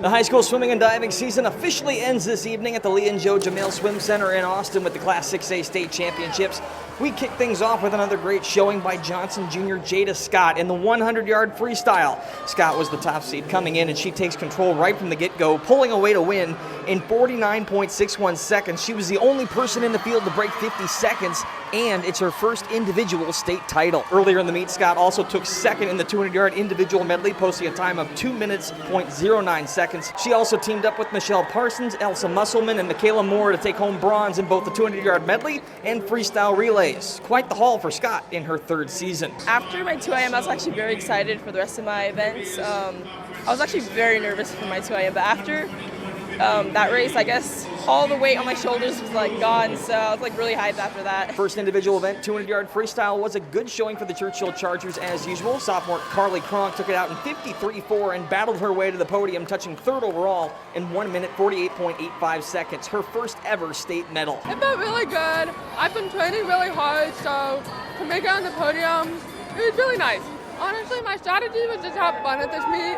The high school swimming and diving season officially ends this evening at the Lee and Joe Jamil Swim Center in Austin with the Class 6A state championships. We kick things off with another great showing by Johnson Jr. Jada Scott in the 100-yard freestyle. Scott was the top seed coming in, and she takes control right from the get-go, pulling away to win in 49.61 seconds. She was the only person in the field to break 50 seconds, and it's her first individual state title. Earlier in the meet, Scott also took second in the 200-yard individual medley, posting a time of 2 minutes, 0.09 seconds. She also teamed up with Michelle Parsons, Elsa Musselman, and Michaela Moore to take home bronze in both the 200-yard medley and freestyle relays. Quite the haul for Scott in her third season. After my 2 IM, I was actually very excited for the rest of my events. I was actually very nervous for my 2 IM, but after that race, I guess all the weight on my shoulders was gone, so I was really hyped after that. First individual event, 200-yard freestyle, was a good showing for the Churchill Chargers as usual. Sophomore Carli Cronk took it out in 53.4 and battled her way to the podium, touching third overall in 1 minute 48.85 seconds. Her first ever state medal. It felt really good. I've been training really hard, so to make it on the podium, it was really nice. Honestly, my strategy was just have fun at this meet,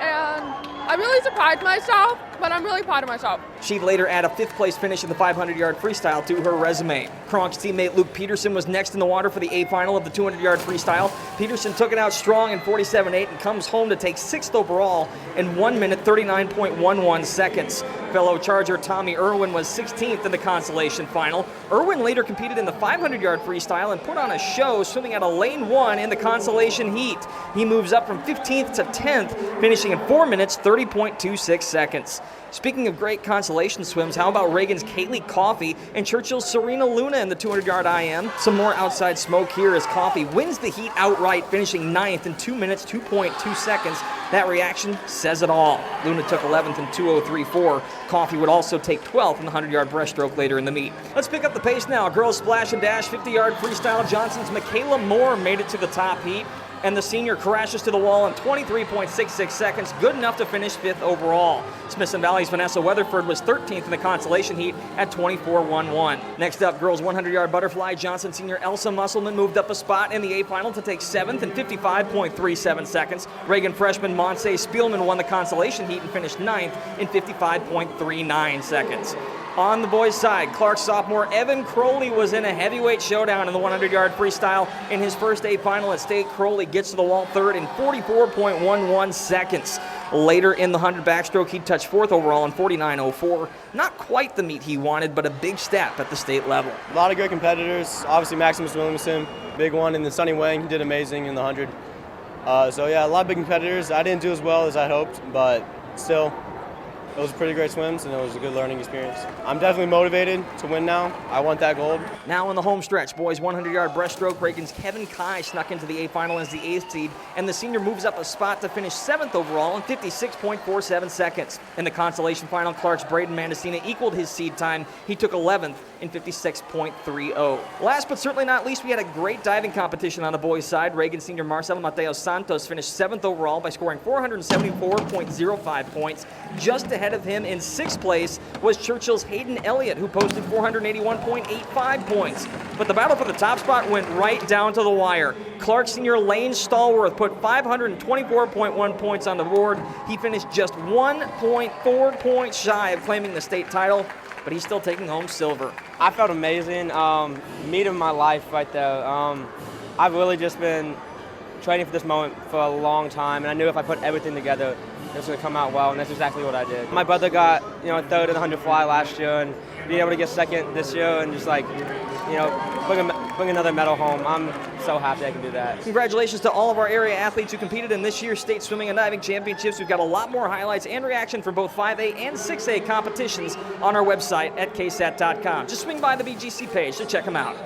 and I really surprised myself, but I'm really proud of myself. She'd later add a fifth place finish in the 500-yard freestyle to her resume. Cronk's teammate Luke Peterson was next in the water for the A final of the 200-yard freestyle. Peterson took it out strong in 47.8 and comes home to take sixth overall in 1 minute 39.11 seconds. Fellow Charger Tommy Irwin was 16th in the consolation final. Irwin later competed in the 500-yard freestyle and put on a show, swimming at a lane 1 in the consolation heat. He moves up from 15th to 10th, finishing in 4 minutes 30.26 seconds. Speaking of great consolation swims, how about Reagan's Kaylee Coffey and Churchill's Serena Luna in the 200-yard IM? Some more outside smoke here as Coffey wins the heat outright, finishing 9th in 2 minutes 2.2 seconds. That reaction says it all. Luna took 11th in 2:03.4. Coffey would also take 12th in the 100-yard breaststroke later in the meet. Let's pick up the pace now. Girls splash and dash 50-yard freestyle. Johnson's Michaela Moore made it to the top heat, and the senior crashes to the wall in 23.66 seconds, good enough to finish 5th overall. Smithson Valley's Vanessa Weatherford was 13th in the consolation heat at 24.11. Next up, girls 100-yard butterfly, Johnson senior Elsa Musselman moved up a spot in the A final to take 7th in 55.37 seconds. Reagan freshman Monse Spielman won the consolation heat and finished 9th in 55.39 seconds. On the boys' side, Clark sophomore Evan Croley was in a heavyweight showdown in the 100-yard freestyle. In his first A final at state, Crowley gets to the wall third in 44.11 seconds. Later in the 100 backstroke, he touched 4th overall in 49.04. Not quite the meet he wanted, but a big step at the state level. A lot of great competitors. Obviously, Maximus Williamson, big one, and then Sonny Wang, he did amazing in the 100. So yeah, a lot of big competitors. I didn't do as well as I hoped, but still, it was pretty great swims, and it was a good learning experience. I'm definitely motivated to win now. I want that gold. Now in the home stretch, boys 100-yard breaststroke, Reagan's Kevin Kai snuck into the A final as the 8th seed, and the senior moves up a spot to finish 7th overall in 56.47 seconds. In the consolation final, Clark's Braden Mandacina equaled his seed time. He took 11th in 56.30. Last but certainly not least, we had a great diving competition on the boys' side. Reagan senior Marcelo Mateo Santos finished 7th overall by scoring 474.05 points. Just ahead of him in 6th place was Churchill's Hayden Elliott, who posted 481.85 points. But the battle for the top spot went right down to the wire. Clark senior Lane Stallworth put 524.1 points on the board. He finished just 1.4 points shy of claiming the state title, but he's still taking home silver. I felt amazing. Meet of my life right there. I've really just been training for this moment for a long time, and I knew if I put everything together, it was going to come out well, and that's exactly what I did. My brother got, third in the 100 fly last year, and being able to get second this year and just bring another medal home. I'm so happy I can do that. Congratulations to all of our area athletes who competed in this year's state swimming and diving championships. We've got a lot more highlights and reaction for both 5A and 6A competitions on our website at ksat.com. Just swing by the BGC page to check them out.